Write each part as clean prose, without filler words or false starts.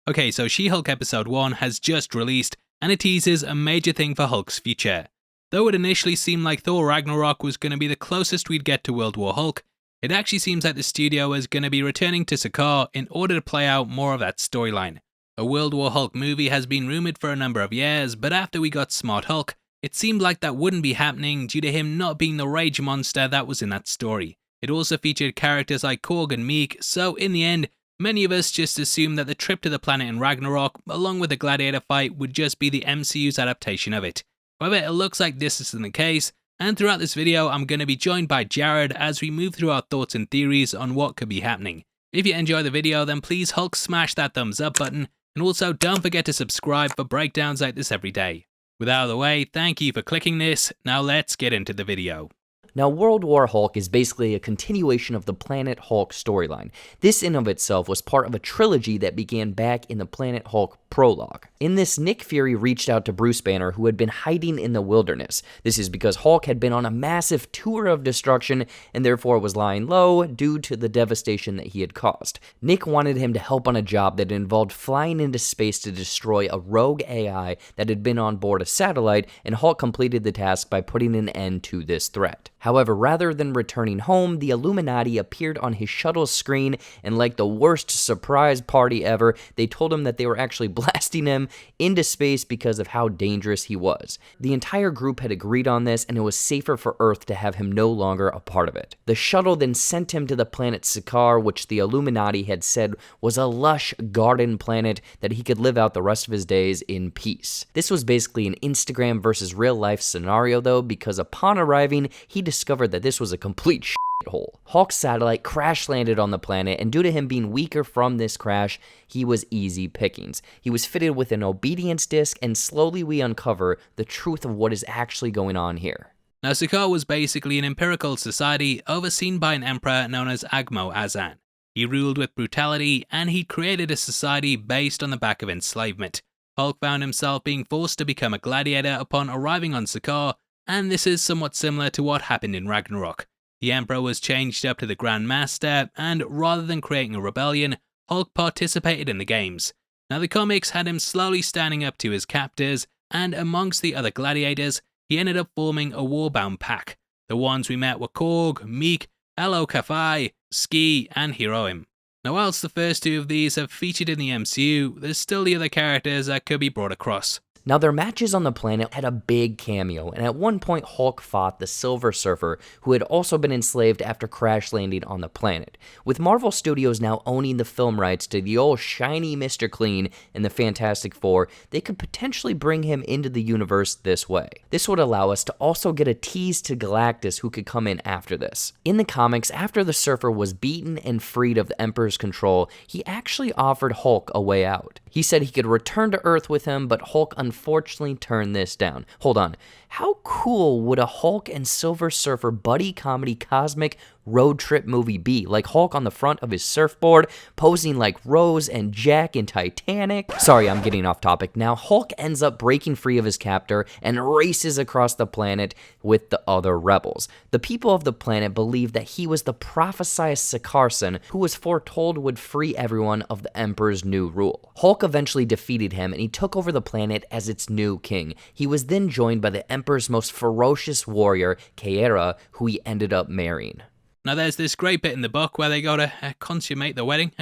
Okay, so She-Hulk episode 1 has just released, and it teases a major thing for Hulk's future. Though it initially seemed like Thor Ragnarok was going to be the closest we'd get to World War Hulk, it actually seems like the studio is going to be returning to Sakaar in order to play out more of that storyline. A World War Hulk movie has been rumoured for a number of years, but after we got Smart Hulk, it seemed like that wouldn't be happening due to him not being the rage monster that was in that story. It also featured characters like Korg and Meek, so in the end, many of us just assumed that the trip to the planet in Ragnarok, along with the gladiator fight, would just be the MCU's adaptation of it. However, it looks like this isn't the case, and throughout this video I'm going to be joined by Jared as we move through our thoughts and theories on what could be happening. If you enjoy the video, then please Hulk smash that thumbs up button, and also don't forget to subscribe for breakdowns like this every day. With that out of the way, thank you for clicking this, now let's get into the video. Now, World War Hulk is basically a continuation of the Planet Hulk storyline. This in of itself was part of a trilogy that began back in the Planet Hulk prologue. In this, Nick Fury reached out to Bruce Banner, who had been hiding in the wilderness. This is because Hulk had been on a massive tour of destruction and therefore was lying low due to the devastation that he had caused. Nick wanted him to help on a job that involved flying into space to destroy a rogue AI that had been on board a satellite, and Hulk completed the task by putting an end to this threat. However, rather than returning home, the Illuminati appeared on his shuttle screen, and like the worst surprise party ever, they told him that they were actually blasting him into space because of how dangerous he was. The entire group had agreed on this, and it was safer for Earth to have him no longer a part of it. The shuttle then sent him to the planet Sakaar, which the Illuminati had said was a lush garden planet that he could live out the rest of his days in peace. This was basically an Instagram versus real life scenario though, because upon arriving, he discovered that this was a complete hole. Hulk's satellite crash landed on the planet, and due to him being weaker from this crash, he was easy pickings. He was fitted with an obedience disc, and slowly we uncover the truth of what is actually going on here. Now, Sakaar was basically an empirical society overseen by an emperor known as Agmo Azan. He ruled with brutality, and he created a society based on the back of enslavement. Hulk found himself being forced to become a gladiator upon arriving on Sakaar, and this is somewhat similar to what happened in Ragnarok. The Emperor was changed up to the Grand Master, and rather than creating a rebellion, Hulk participated in the games. Now, the comics had him slowly standing up to his captors, and amongst the other gladiators, he ended up forming a warbound pack. The ones we met were Korg, Meek, Elo Kafai, Ski, and Hiroim. Now, whilst the first two of these have featured in the MCU, there's still the other characters that could be brought across. Now, their matches on the planet had a big cameo, and at one point Hulk fought the Silver Surfer, who had also been enslaved after crash landing on the planet. With Marvel Studios now owning the film rights to the old shiny Mr. Clean and the Fantastic Four, they could potentially bring him into the universe this way. This would allow us to also get a tease to Galactus, who could come in after this. In the comics, after the Surfer was beaten and freed of the Emperor's control, he actually offered Hulk a way out. He said he could return to Earth with him, but Hulk unfortunately turned this down. Hold on, how cool would a Hulk and Silver Surfer buddy comedy cosmic road trip movie be? Like Hulk on the front of his surfboard, posing like Rose and Jack in Titanic. Sorry, I'm getting off topic now. Hulk ends up breaking free of his captor and races across the planet with the other rebels. The people of the planet believe that he was the prophesied Sakaar who was foretold would free everyone of the Emperor's new rule. Hulk eventually defeated him, and he took over the planet as its new king. He was then joined by the Emperor's most ferocious warrior, Kaera, who he ended up marrying. Now, there's this great bit in the book where they go to consummate the wedding,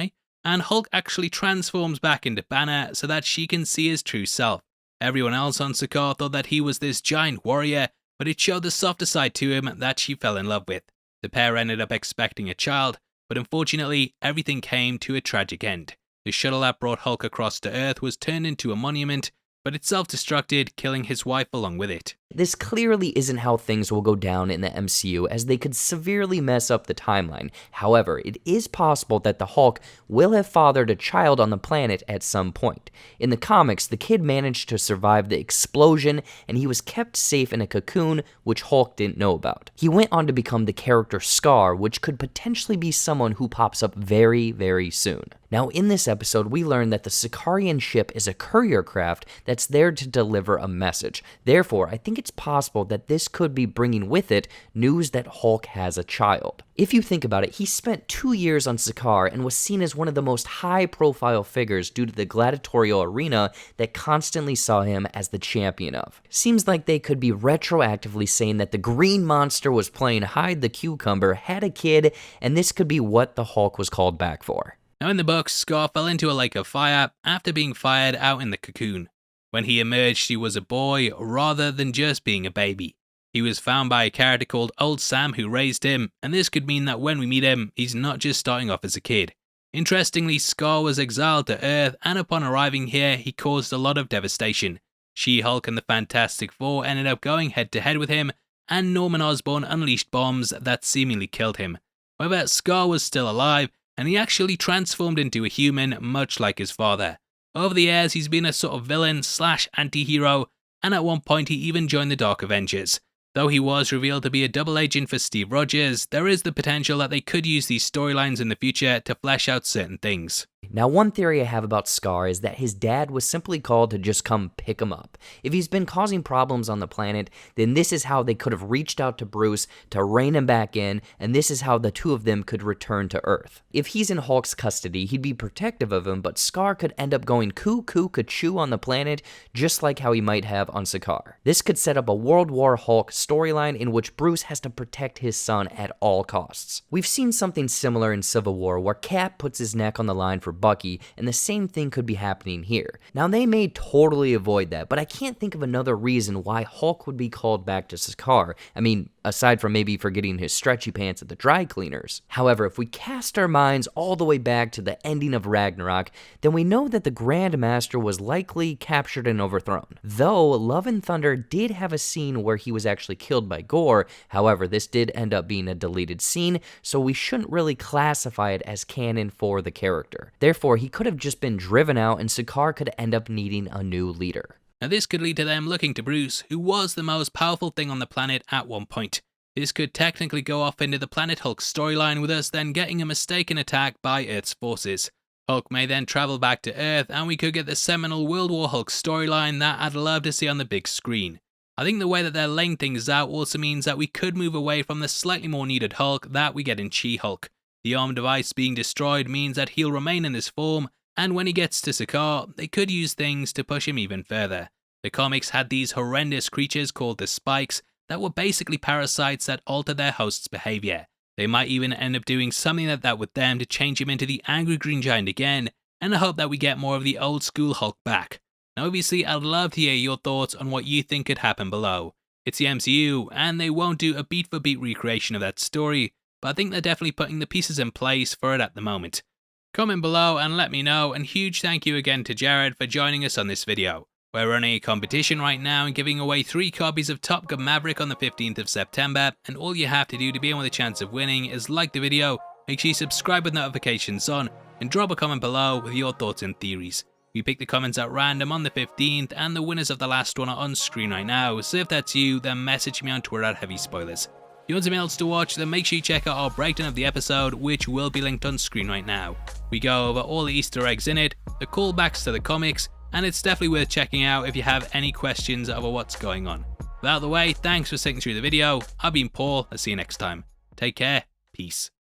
and Hulk actually transforms back into Banner so that she can see his true self. Everyone else on Sakaar thought that he was this giant warrior, but it showed the softer side to him that she fell in love with. The pair ended up expecting a child, but unfortunately, everything came to a tragic end. The shuttle that brought Hulk across to Earth was turned into a monument, but it self-destructed, killing his wife along with it. This clearly isn't how things will go down in the MCU, as they could severely mess up the timeline. However, it is possible that the Hulk will have fathered a child on the planet at some point. In the comics, the kid managed to survive the explosion, and he was kept safe in a cocoon, which Hulk didn't know about. He went on to become the character Skaar, which could potentially be someone who pops up very, very soon. Now, in this episode, we learn that the Sakaarian ship is a courier craft that's there to deliver a message. Therefore, I think it's it's possible that this could be bringing with it news that Hulk has a child. If you think about it, he spent 2 years on Sakaar and was seen as one of the most high-profile figures due to the gladiatorial arena that constantly saw him as the champion of. Seems like they could be retroactively saying that the green monster was playing hide the cucumber, had a kid, and this could be what the Hulk was called back for. Now in the books, Skaar fell into a lake of fire after being fired out in the cocoon. When he emerged, he was a boy rather than just being a baby. He was found by a character called Old Sam who raised him, and this could mean that when we meet him, he's not just starting off as a kid. Interestingly, Skaar was exiled to Earth, and upon arriving here, he caused a lot of devastation. She-Hulk and the Fantastic Four ended up going head-to-head with him, and Norman Osborn unleashed bombs that seemingly killed him. However, Skaar was still alive, and he actually transformed into a human, much like his father. Over the years, he's been a sort of villain slash anti-hero, and at one point he even joined the Dark Avengers. Though he was revealed to be a double agent for Steve Rogers, there is the potential that they could use these storylines in the future to flesh out certain things. Now, one theory I have about Skaar is that his dad was simply called to just come pick him up. If he's been causing problems on the planet, then this is how they could have reached out to Bruce to rein him back in, and this is how the two of them could return to Earth. If he's in Hulk's custody, he'd be protective of him, but Skaar could end up going cuckoo on the planet, just like how he might have on Sakaar. This could set up a World War Hulk storyline in which Bruce has to protect his son at all costs. We've seen something similar in Civil War, where Cap puts his neck on the line for Bucky, and the same thing could be happening here. Now, they may totally avoid that, but I can't think of another reason why Hulk would be called back to Sakaar. I mean, aside from maybe forgetting his stretchy pants at the dry cleaners. However, if we cast our minds all the way back to the ending of Ragnarok, then we know that the Grand Master was likely captured and overthrown. Though Love and Thunder did have a scene where he was actually killed by Gorr, however, this did end up being a deleted scene, so we shouldn't really classify it as canon for the character. Therefore, he could have just been driven out and Sakaar could end up needing a new leader. Now this could lead to them looking to Bruce, who was the most powerful thing on the planet at one point. This could technically go off into the Planet Hulk storyline, with us then getting a mistaken attack by Earth's forces. Hulk may then travel back to Earth, and we could get the seminal World War Hulk storyline that I'd love to see on the big screen. I think the way that they're laying things out also means that we could move away from the slightly more needed Hulk that we get in She-Hulk. The arm device being destroyed means that he'll remain in this form, and when he gets to Sakaar, they could use things to push him even further. The comics had these horrendous creatures called the Spikes that were basically parasites that altered their host's behavior. They might even end up doing something like that with them to change him into the Angry Green Giant again, and I hope that we get more of the old school Hulk back. Now obviously I'd love to hear your thoughts on what you think could happen below. It's the MCU, and they won't do a beat for beat recreation of that story, but I think they're definitely putting the pieces in place for it at the moment. Comment below and let me know, and huge thank you again to Jared for joining us on this video. We're running a competition right now and giving away 3 copies of Top Gun Maverick on the 15th of September, and all you have to do to be in with a chance of winning is like the video, make sure you subscribe with notifications on, and drop a comment below with your thoughts and theories. We pick the comments at random on the 15th, and the winners of the last one are on screen right now, so if that's you, then message me on Twitter at HeavySpoilers. If you want something else to watch, then make sure you check out our breakdown of the episode, which will be linked on screen right now. We go over all the Easter eggs in it, the callbacks to the comics, and it's definitely worth checking out if you have any questions over what's going on. With that out of the way, thanks for sticking through the video. I've been Paul, I'll see you next time. Take care, peace.